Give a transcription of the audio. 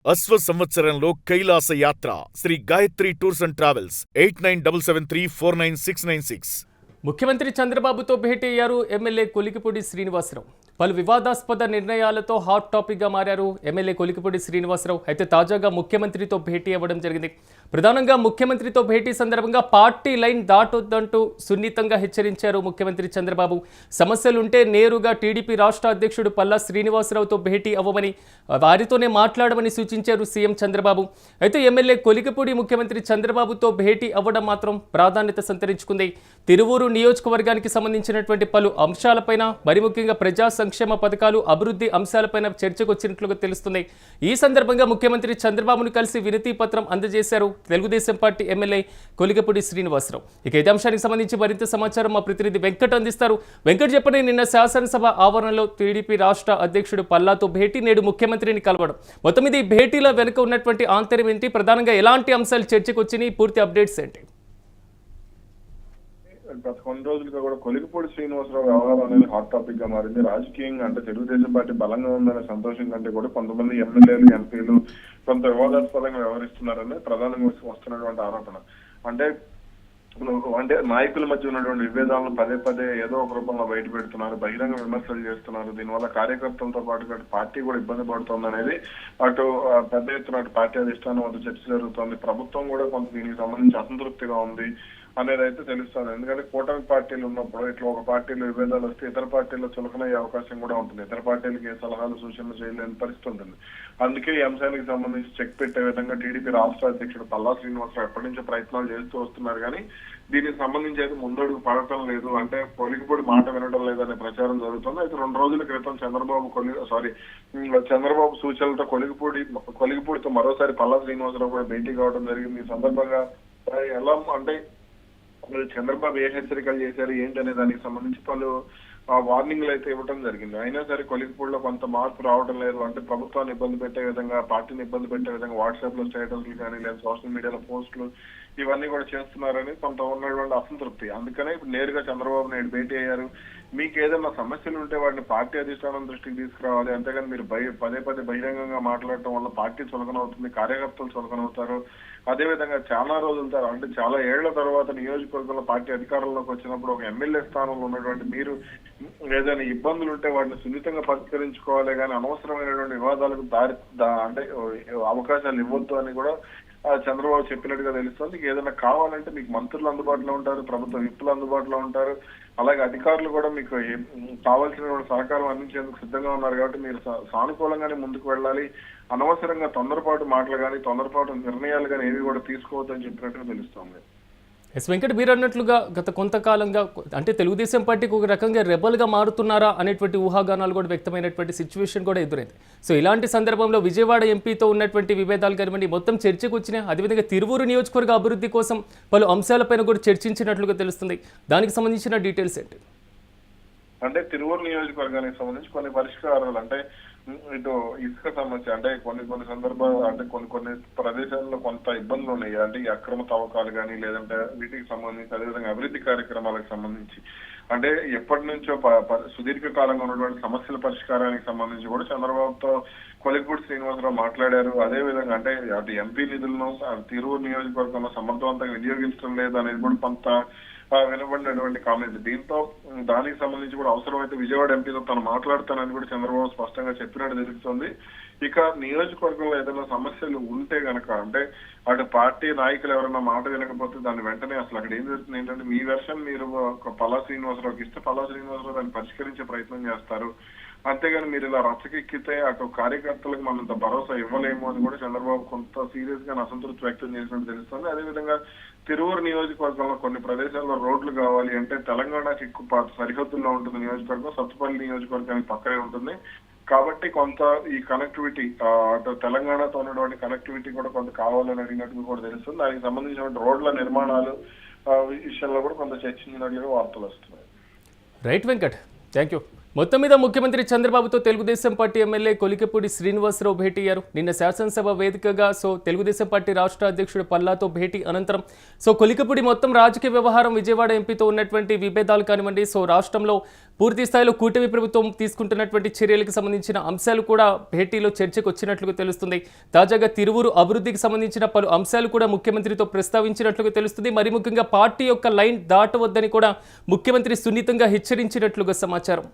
అశ్వ సంవత్సరంలో కైలాస యాత్ర Sri Gayatri tours and travels 8977349696. ముఖ్యమంత్రి చంద్రబాబుతో భేటీ అయ్యారు ఎమ్మెల్యే కొలికిపూడి శ్రీనివాసరావు. పలు వివాదాస్పద నిర్ణయాలతో హాట్ టాపిక్గా మారారు ఎమ్మెల్యే కొలికిపూడి శ్రీనివాసరావు. అయితే తాజాగా ముఖ్యమంత్రితో భేటీ అవ్వడం జరిగింది. ప్రధానంగా ముఖ్యమంత్రితో భేటీ సందర్భంగా పార్టీ లైన్ దాటొద్దంటూ సున్నితంగా హెచ్చరించారు ముఖ్యమంత్రి చంద్రబాబు. సమస్యలుంటే నేరుగా టీడీపీ రాష్ట్ర అధ్యక్షుడు పల్లా శ్రీనివాసరావుతో భేటీ అవ్వమని, వారితోనే మాట్లాడమని సూచించారు సీఎం చంద్రబాబు. అయితే ఎమ్మెల్యే కొలికిపూడి ముఖ్యమంత్రి చంద్రబాబుతో భేటీ అవ్వడం మాత్రం ప్రాధాన్యత సంతరించుకుంది. తిరువూరు నియోజకవర్గానికి సంబంధించినటువంటి పలు అంశాలపైన, మరి ముఖ్యంగా ప్రజా సంక్షేమ పథకాలు, అభివృద్ధి అంశాలపైన చర్చకు వచ్చినట్లుగా తెలుస్తుంది. ఈ సందర్భంగా ముఖ్యమంత్రి చంద్రబాబును కలిసి వినతి పత్రం అందజేశారు తెలుగుదేశం పార్టీ ఎమ్మెల్యే కొలికిపూడి శ్రీనివాసరావు. ఇక ఇదే అంశానికి సంబంధించి మరింత సమాచారం మా ప్రతినిధి వెంకట్ అందిస్తారు. వెంకట్ చెప్పని, నిన్న శాసనసభ ఆవరణలో టీడీపీ రాష్ట్ర అధ్యక్షుడు పల్లాతో భేటీ, నేడు ముఖ్యమంత్రిని కలవడం, మొత్తం ఇది భేటీల వెనుక ఉన్నటువంటి ఆంతర్యం ఏంటి, ప్రధానంగా ఎలాంటి అంశాలు చర్చకు వచ్చినాయి, పూర్తి అప్డేట్స్ ఏంటి? గత కొన్ని రోజులుగా కూడా కొలికిపూడి శ్రీనివాసరావు వ్యవహారం అనేది హాట్ టాపిక్ గా మారింది. రాజకీయంగా అంటే తెలుగుదేశం పార్టీ బలంగా ఉందనే సంతోషం కంటే కూడా కొంతమంది ఎమ్మెల్యేలు, ఎంపీలు కొంత వివాదాస్పదంగా వ్యవహరిస్తున్నారని ప్రధానంగా వస్తున్నటువంటి ఆరోపణ. అంటే నాయకుల మధ్య ఉన్నటువంటి విభేదాలను పదే పదే ఏదో ఒక రూపంలో బయట పెడుతున్నారు, బహిరంగ విమర్శలు చేస్తున్నారు. దీనివల్ల కార్యకర్తలతో పాటు పార్టీ కూడా ఇబ్బంది పడుతుంది అనేది అటు పెద్ద ఎత్తున పార్టీ అధిష్టానం వద్ద చర్చ జరుగుతోంది. ప్రభుత్వం కూడా కొంత దీనికి సంబంధించి అసంతృప్తిగా ఉంది అనేది అయితే తెలుస్తుంది. ఎందుకంటే కూటమి పార్టీలు ఉన్నప్పుడు ఇట్లా ఒక పార్టీలో విభేదాలు వస్తే ఇతర పార్టీల్లో చులకనయ్యే అవకాశం కూడా ఉంటుంది. ఇతర పార్టీలకు ఏ సలహాలు, సూచనలు చేయలేని పరిస్థితి ఉంటుంది. అందుకే ఈ అంశానికి సంబంధించి చెక్ పెట్టే విధంగా టీడీపీ రాష్ట్ర అధ్యక్షుడు పల్లా శ్రీనివాసరావు ఎప్పటి నుంచో ప్రయత్నాలు చేస్తూ వస్తున్నారు. కానీ దీనికి సంబంధించి అయితే ముందడుగు పడటం లేదు, అంటే కొలికిపూడి మాట వినడం లేదనే ప్రచారం జరుగుతుంది. అయితే 2 రోజుల క్రితం చంద్రబాబు సూచనలతో కొలికిపూడితో మరోసారి పల్లా శ్రీనివాసరావు కూడా భేటీ కావడం జరిగింది. ఈ సందర్భంగా ఎలా అంటే చంద్రబాబు ఏ హెచ్చరికలు చేశారు ఏంటి అనే దానికి సంబంధించి పలు వార్నింగ్లు అయితే ఇవ్వడం జరిగింది. అయినా సరే కొలికిపూడిలో కొంత మార్పు రావడం లేదు. అంటే ప్రభుత్వాన్ని ఇబ్బంది పెట్టే విధంగా, పార్టీని ఇబ్బంది పెట్టే విధంగా వాట్సాప్ లో స్టేటస్లు కానీ లేదా సోషల్ మీడియాలో పోస్టులు ఇవన్నీ కూడా చేస్తున్నారని కొంత ఉన్నటువంటి అసంతృప్తి. అందుకనే ఇప్పుడు నేరుగా చంద్రబాబు నాయుడు భేటీ అయ్యారు. మీకు ఏదైనా సమస్యలు ఉంటే వాటిని పార్టీ అధిష్టానం దృష్టికి తీసుకురావాలి, అంతేగాని మీరు పదే పదే బహిరంగంగా మాట్లాడటం వల్ల పార్టీ చులకనవుతుంది, కార్యకర్తలు చులకనవుతారు. అదేవిధంగా చాలా రోజుల తర్వాత, అంటే చాలా ఏళ్ల తర్వాత నియోజకవర్గంలో పార్టీ అధికారంలోకి వచ్చినప్పుడు ఒక ఎమ్మెల్యే స్థానంలో ఉన్నటువంటి మీరు ఏదైనా ఇబ్బందులు ఉంటే వాటిని సున్నితంగా పరిష్కరించుకోవాలి, కానీ అనవసరమైనటువంటి వివాదాలకు అంటే అవకాశాలు ఇవ్వద్దు అని కూడా చంద్రబాబు చెప్పినట్టుగా తెలుస్తుంది. ఏదైనా కావాలంటే మీకు మంత్రులు అందుబాటులో ఉంటారు, ప్రభుత్వ విప్పులు అందుబాటులో ఉంటారు, అలాగే అధికారులు కూడా మీకు కావాల్సిన సహకారం అందించేందుకు సిద్ధంగా ఉన్నారు. కాబట్టి మీరు సానుకూలంగానే ముందుకు వెళ్ళాలి, అనవసరంగా తొందరపాటు మాటలు కానీ తొందరపాటు నిర్ణయాలు కానీ ఏవి కూడా తీసుకోవద్దని చెప్పినట్టుగా తెలుస్తోంది. ఎస్ వెంకట్, మీరు అన్నట్లుగా గత కొంతకాలంగా అంటే తెలుగుదేశం పార్టీకి ఒక రకంగా రెబల్గా మారుతున్నారా అనేటువంటి ఊహాగానాలు కూడా వ్యక్తమైనటువంటి సిచ్యువేషన్ కూడా ఎదురైంది. సో ఇలాంటి సందర్భంలో విజయవాడ ఎంపీతో ఉన్నటువంటి విభేదాలు కానివ్వండి మొత్తం చర్చకు వచ్చినాయి. అదేవిధంగా తిరువూరు నియోజకవర్గ అభివృద్ధి కోసం పలు అంశాలపైన కూడా చర్చించినట్లుగా తెలుస్తుంది. దానికి సంబంధించిన డీటెయిల్స్ ఏంటి? అంటే తిరువూరు నియోజకవర్గానికి సంబంధించి కొన్ని పరిష్కారాలు, అంటే ఇటు ఇసుక సమస్య, అంటే కొన్ని సందర్భాలు, అంటే కొన్ని ప్రదేశాల్లో కొంత ఇబ్బందులు ఉన్నాయి. అంటే ఈ అక్రమ తవ్వకాలు కానీ లేదంటే వీటికి సంబంధించి, అదేవిధంగా అభివృద్ధి కార్యక్రమాలకు సంబంధించి, అంటే ఎప్పటి నుంచో సుదీర్ఘకాలంగా ఉన్నటువంటి సమస్యల పరిష్కారానికి సంబంధించి కూడా చంద్రబాబుతో కొలికిపూడి శ్రీనివాసరావు మాట్లాడారు. అదేవిధంగా అంటే అటు ఎంపీ నిధులను తిరువూరు నియోజకవర్గంలో సమర్థవంతంగా వినియోగించడం లేదు అనేది కూడా కొంత వినబడినటువంటి కామెంట్. దీంతో దానికి సంబంధించి కూడా అవసరమైతే విజయవాడ ఎంపీతో తను మాట్లాడతానని కూడా చంద్రబాబు స్పష్టంగా చెప్పినట్టు తెలుస్తుంది. ఇక నియోజకవర్గంలో ఏదైనా సమస్యలు ఉంటే గనక, అంటే అటు పార్టీ నాయకులు ఎవరైనా మాట వినకపోతే దాన్ని వెంటనే అసలు అక్కడ ఏం జరుగుతుంది ఏంటంటే మీ వెర్షన్ మీరు పల్లా శ్రీనివాసరావుకి ఇస్తే పల్లా శ్రీనివాసరావు దాన్ని పరిష్కరించే ప్రయత్నం చేస్తారు. అంతేగాని మీరు ఇలా రచ్చకెక్కితే అటు కార్యకర్తలకు మనంత భరోసా ఇవ్వలేము అని కూడా చంద్రబాబు కొంత సీరియస్ గా అసంతృప్తి వ్యక్తం చేసినట్టు తెలుస్తుంది. అదేవిధంగా తిరువూరు నియోజకవర్గంలో కొన్ని ప్రదేశాల్లో రోడ్లు కావాలి అంటే తెలంగాణకి ఎక్కువ సరిహద్దుల్లో ఉంటుంది నియోజకవర్గం, సత్తుపల్లి నియోజకవర్గానికి పక్కనే ఉంటుంది. కాబట్టి కొంత ఈ కనెక్టివిటీ అటు తెలంగాణతో ఉన్నటువంటి కనెక్టివిటీ కూడా కొంత కావాలని అడిగినట్టు కూడా తెలుస్తుంది. దానికి సంబంధించిన రోడ్ల నిర్మాణాలు విషయంలో కూడా కొంత చర్చించినట్లుగా వార్తలు వస్తున్నాయి. Right Venkat, thank you. మొత్తం మీద ముఖ్యమంత్రి చంద్రబాబుతో తెలుగుదేశం పార్టీ ఎమ్మెల్యే కొలికపూడి శ్రీనివాసరావు భేటీ అయ్యారు. నిన్న శాసనసభ వేదికగా తెలుగుదేశం పార్టీ రాష్ట్ర అధ్యక్షుడు పల్లాతో భేటీ అనంతరం కొలికపూడి మొత్తం రాజకీయ వ్యవహారం విజయవాడ ఎంపీతో ఉన్నటువంటి విభేదాలు కానివ్వండి, రాష్ట్రంలో పూర్తి స్థాయిలో కూటమి ప్రభుత్వం తీసుకుంటున్నటువంటి చర్యలకు సంబంధించిన అంశాలు కూడా భేటీలో చర్చకు వచ్చినట్లుగా తెలుస్తుంది. తాజాగా తిరువూరు అభివృద్ధికి సంబంధించిన పలు అంశాలు కూడా ముఖ్యమంత్రితో ప్రస్తావించినట్లుగా తెలుస్తుంది. మరి ముఖ్యంగా పార్టీ యొక్క లైన్ దాటవద్దని కూడా ముఖ్యమంత్రి సున్నితంగా హెచ్చరించినట్లుగా సమాచారం.